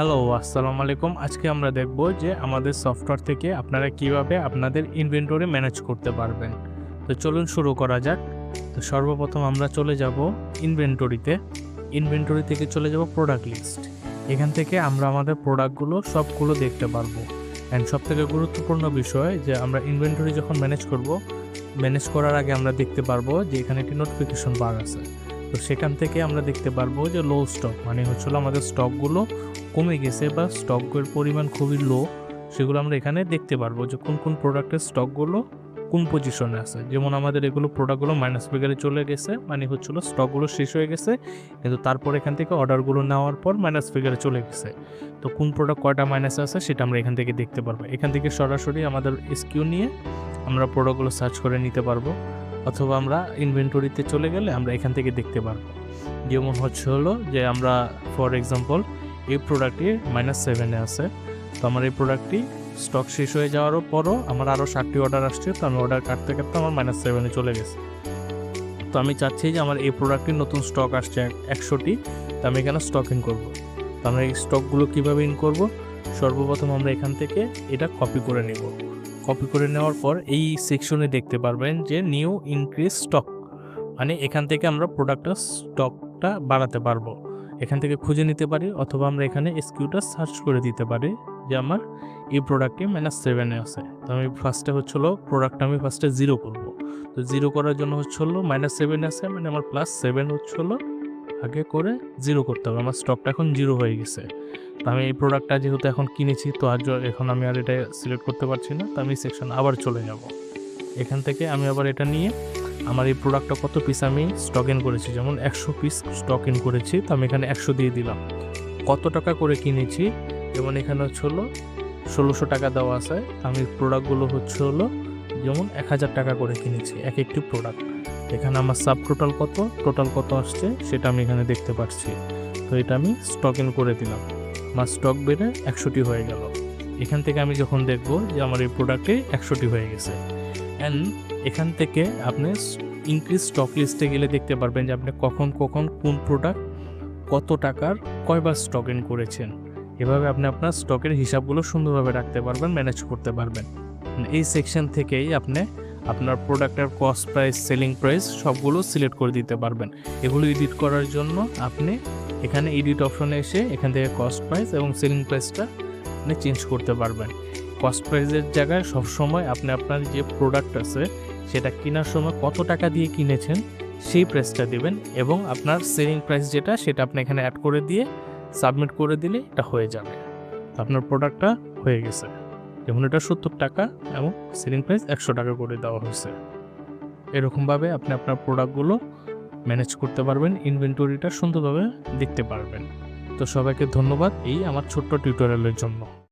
Hello, আসসালামু আলাইকুম। আজকে আমরা দেখব যে আমাদের সফটওয়্যার থেকে আপনারা কিভাবে আপনাদের ইনভেন্টরি ম্যানেজ করতে পারবেন। তো চলুন শুরু করা যাক। তো সর্বপ্রথম আমরা চলে যাব ইনভেন্টরিতে। ইনভেন্টরি থেকে চলে যাব প্রোডাক্ট লিস্ট। এখান থেকে আমরা আমাদের প্রোডাক্টগুলো সবগুলো দেখতে পারবো। অ্যান্ড সবথেকে গুরুত্বপূর্ণ বিষয় যে আমরা ইনভেন্টরি যখন ম্যানেজ করব, ম্যানেজ করার আগে আমরা দেখতে পারবো যে এখানে একটি নোটিফিকেশন বার আছে। তো সেখান থেকে আমরা দেখতে পারবো যে লো স্টক মানে হচ্ছিল আমাদের স্টকগুলো কমে গেছে বা স্টকের পরিমাণ খুবই লো। সেগুলো আমরা এখানে দেখতে পারবো যে কোন কোন প্রোডাক্টের স্টকগুলো কোন পজিশনে আছে। যেমন আমাদের এগুলো প্রোডাক্টগুলো মাইনাস ফিগারে চলে গেছে, মানে হচ্ছিল স্টকগুলো শেষ হয়ে গেছে, কিন্তু তারপর এখান থেকে অর্ডারগুলো নেওয়ার পর মাইনাস ফিগারে চলে গেছে। তো কোন প্রোডাক্ট কয়টা মাইনাসে আছে সেটা আমরা এখান থেকে দেখতে পারবো। এখান থেকে সরাসরি আমাদের এসকিউ নিয়ে আমরা প্রোডাক্টগুলো সার্চ করে নিতে পারবো, অথবা আমরা ইনভেন্টরিতে চলে গেলে আমরা এখান থেকে দেখতে পারবো। যেমন হলো যে আমরা ফর এক্সাম্পল এই প্রোডাক্টটি -7 আছে। তো আমার এই প্রোডাক্টটি স্টক শেষ হয়ে যাওয়ার পরও আমার আরও 60টি অর্ডার আসছে। তো আমি অর্ডার কাটতে কাটতে আমার -7 চলে গেছে। তো আমি চাচ্ছি যে আমার এই প্রোডাক্টটির নতুন স্টক আসছে 100টি। তো আমি এখানে স্টক ইন করব। তো আমরা এই স্টকগুলো কীভাবে ইন করব? সর্বপ্রথম আমরা এখান থেকে এটা কপি করে নেব। কপি করে নেওয়ার পর এই সেকশনে দেখতে পারবেন যে নিউ ইনক্রিজ স্টক, মানে এখান থেকে আমরা প্রোডাক্টের স্টকটা বাড়াতে পারবো। এখান থেকে খুঁজে নিতে পারি, অথবা আমরা এখানে এসকিউটা সার্চ করে দিতে পারি যে আমার এই প্রোডাক্টটি -7 আছে। তো আমি ফার্স্টে প্রোডাক্টটা আমি ফার্স্টে 0 করব। তো 0 করার জন্য -7 আছে, মানে আমার +7 আগে করে 0 করতে হবে। আমার স্টকটা এখন 0 হয়ে গেছে। তো আমি এই প্রোডাক্টটা যেহেতু এখন কিনেছি, তো এখন আমি আর এটা সিলেক্ট করতে পারছি না। তো আমি সেকশন আবার চলে যাব। এখান থেকে আমি আবার এটা নিয়ে আমার এই প্রোডাক্টটা কত পিস আমি স্টক ইন করেছি, যেমন 100 পিস স্টক ইন করেছি। তো আমি এখানে 100 দিয়ে দিলাম। কত টাকা করে কিনেছি, যেমন এখানে 1600 টাকা দেওয়া আছে। আমি প্রোডাক্টগুলো যেমন 1000 টাকা করে কিনেছি এক একটি প্রোডাক্ট। এখানে আমার সাব টোটাল কত আসছে সেটা আমি এখানে দেখতে পাচ্ছি। তো এটা আমি স্টক ইন করে দিলাম। আমার স্টক বেড়ে 100টি হয়ে গেল। এখান থেকে আমি যখন দেখব যে আমার এই প্রোডাক্টে 100টি হয়ে গেছে, অ্যান্ড এখান থেকে আপনি ইনক্রিজ স্টক লিস্টে গেলে দেখতে পারবেন যে আপনি কখন কোন প্রোডাক্ট কত টাকার কয়বার স্টক ইন করেছেন। এভাবে আপনি আপনার স্টকের হিসাবগুলো সুন্দরভাবে রাখতে পারবেন, ম্যানেজ করতে পারবেন। এই সেকশন থেকেই আপনি আপনার প্রোডাক্টের কস্ট প্রাইস, সেলিং প্রাইস সবগুলো সিলেক্ট করে দিতে পারবেন। এগুলো এডিট করার জন্য আপনি এখানে এডিট অপশনে এসে এখান থেকে কস্ট প্রাইস এবং সেলিং প্রাইসটা আপনি চেঞ্জ করতে পারবেন। কস্ট প্রাইসের জায়গায় সবসময় আপনি আপনার যে প্রোডাক্ট আছে সেটা কেনার সময় কত টাকা দিয়ে কিনেছেন সেই প্রাইসটা দেবেন, এবং আপনার সেলিং প্রাইস যেটা সেটা আপনি এখানে অ্যাড করে দিয়ে সাবমিট করে দিলে এটা হয়ে যাবে। আপনার প্রোডাক্টটা হয়ে গেছে। যেমন এটা 70 টাকা এবং সেলিং প্রাইস 100 টাকা করে দেওয়া হয়েছে। এরকমভাবে আপনি আপনার প্রোডাক্টগুলো ম্যানেজ করতে পারবেন, ইনভেন্টরিটা সুন্দরভাবে দেখতে পারবেন। তো সবাইকে ধন্যবাদ এই আমার ছোট্ট টিউটোরিয়ালের জন্য।